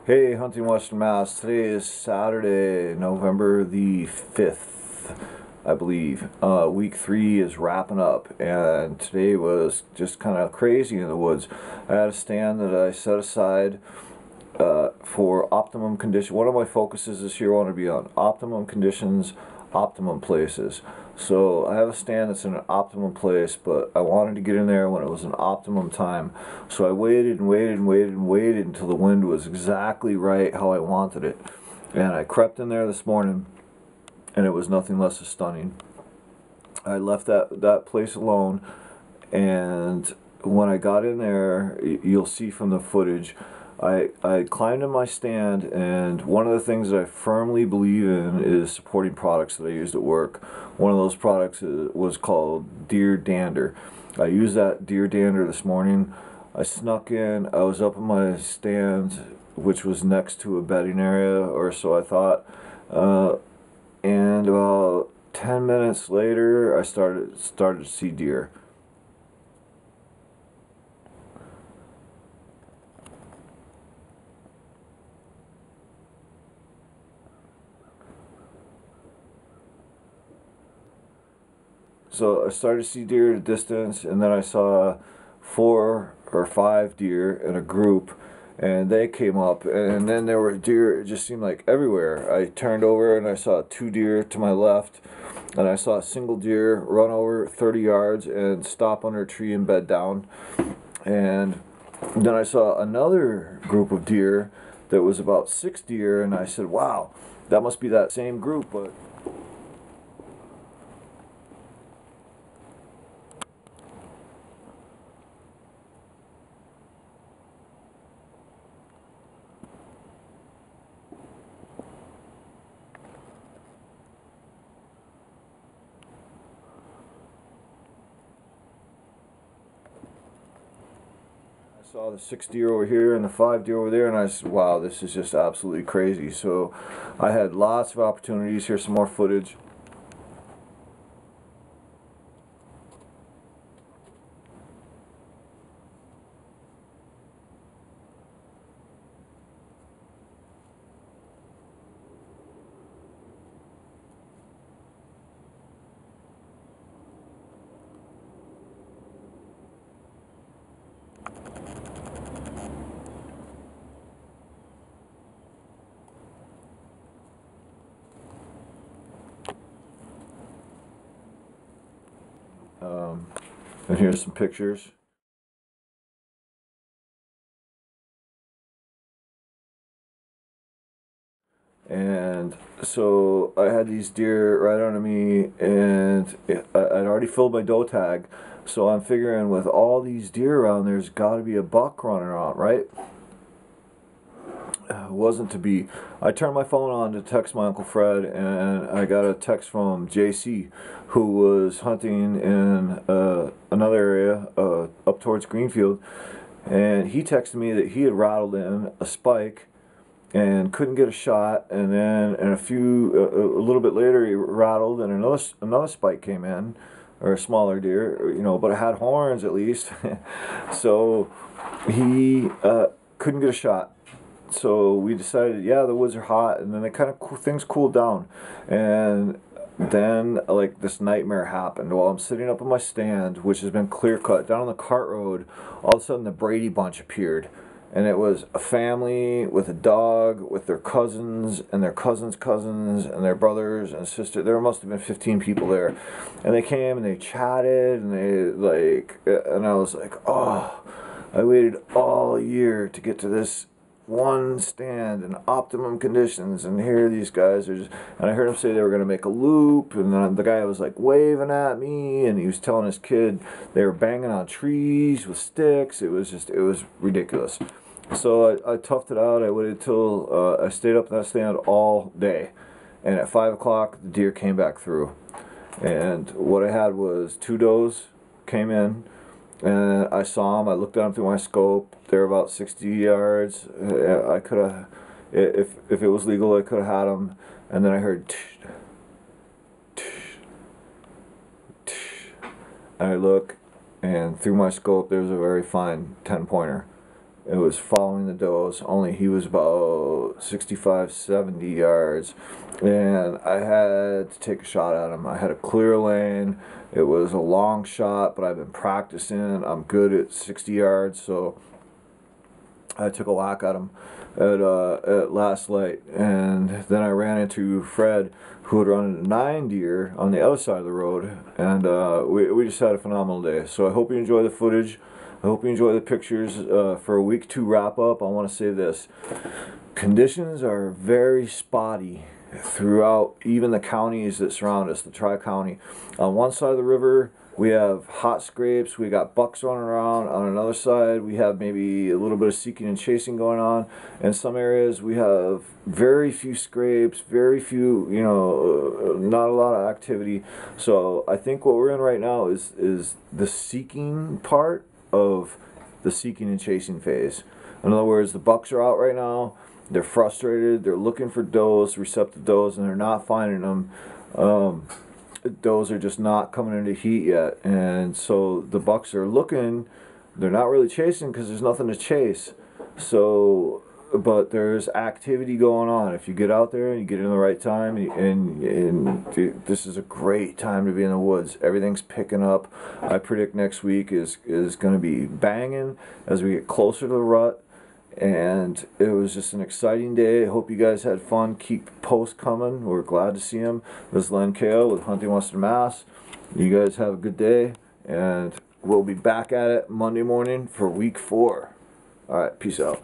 Hey, Hunting Western Mass. Today is Saturday, November the 5th, I believe. Week 3 is wrapping up, and today was just kind of crazy in the woods. I had a stand that I set aside for optimum condition. One of my focuses this year I want to be on optimum conditions, optimum places. So I have a stand that's in an optimum place, but I wanted to get in there when it was an optimum time. So I waited and waited and waited and waited until the wind was exactly right how I wanted it. And I crept in there this morning, and it was nothing less than stunning. I left that place alone, and when I got in there, you'll see from the footage, I climbed in my stand, and one of the things that I firmly believe in is supporting products that I used at work. One of those products was called Deer Dander. I used that Deer Dander this morning. I snuck in, I was up in my stand, which was next to a bedding area, or so I thought, and about 10 minutes later, I started to see deer. So I started to see deer at a distance, and then I saw 4 or 5 deer in a group, and they came up, and then there were deer. It just seemed like everywhere. I turned over and I saw 2 deer to my left, and I saw a single deer run over 30 yards and stop under a tree and bed down. And then I saw another group of deer that was about 6 deer, and I said, wow, that must be that same group. But I saw the 6 deer over here and the 5 deer over there, and I said, wow, this is just absolutely crazy. So I had lots of opportunities. Here's some more footage. Um, and here's some pictures. And so I had these deer right under me, and I'd already filled my doe tag. So I'm figuring with all these deer around, there's got to be a buck running around, right? Wasn't to be. I turned my phone on to text my Uncle Fred, and I got a text from JC, who was hunting in another area up towards Greenfield. And he texted me that he had rattled in a spike and couldn't get a shot, and then a little bit later he rattled and another spike came in, or a smaller deer, but it had horns at least. So he couldn't get a shot. So we decided, yeah, the woods are hot, and then things cooled down, and then like this nightmare happened while I'm sitting up in my stand, which has been clear cut down on the cart road. All of a sudden the Brady bunch appeared, and it was a family with a dog with their cousins and their cousins and their brothers and sisters. There must have been 15 people there, and they came and they chatted, and and I was like, oh, I waited all year to get to this one stand in optimum conditions, and here these guys are just. And I heard him say they were going to make a loop, and then the guy was like waving at me, and he was telling his kid they were banging on trees with sticks. It was ridiculous. So I toughed it out. I waited till I stayed up in that stand all day, and at 5 o'clock the deer came back through, and what I had was 2 does came in, and I saw them. I looked at them through my scope. They're about 60 yards. I could have, if it was legal, I could have had them. And then I heard, tsh, tsh, tsh, and I look, and through my scope, there's a very fine 10-pointer. It was following the does, only he was about 65, 70 yards. And I had to take a shot at him. I had a clear lane. It was a long shot, but I've been practicing. I'm good at 60 yards, so I took a whack at him at last light. And then I ran into Fred, who had run into 9 deer on the other side of the road. And we just had a phenomenal day. So I hope you enjoy the footage. I hope you enjoy the pictures. For a week 2 wrap up, I want to say this. Conditions are very spotty throughout even the counties that surround us, the Tri-County. On one side of the river, we have hot scrapes, we got bucks running around. On another side, we have maybe a little bit of seeking and chasing going on. In some areas, we have very few scrapes, very few, you know, not a lot of activity. So I think what we're in right now is the seeking part of the seeking and chasing phase. In other words, the bucks are out right now. They're frustrated. They're looking for does, receptive does, and they're not finding them. Does are just not coming into heat yet, and so the bucks are looking. They're not really chasing because there's nothing to chase. So, but there's activity going on. If you get out there and you get in the right time, and this is a great time to be in the woods. Everything's picking up. I predict next week is going to be banging as we get closer to the rut. And it was just an exciting day. I hope you guys had fun. Keep posts coming. We're glad to see them. This is Len Kale with Hunting Western Mass. You guys have a good day, and we'll be back at it Monday morning for week 4. All right, peace out.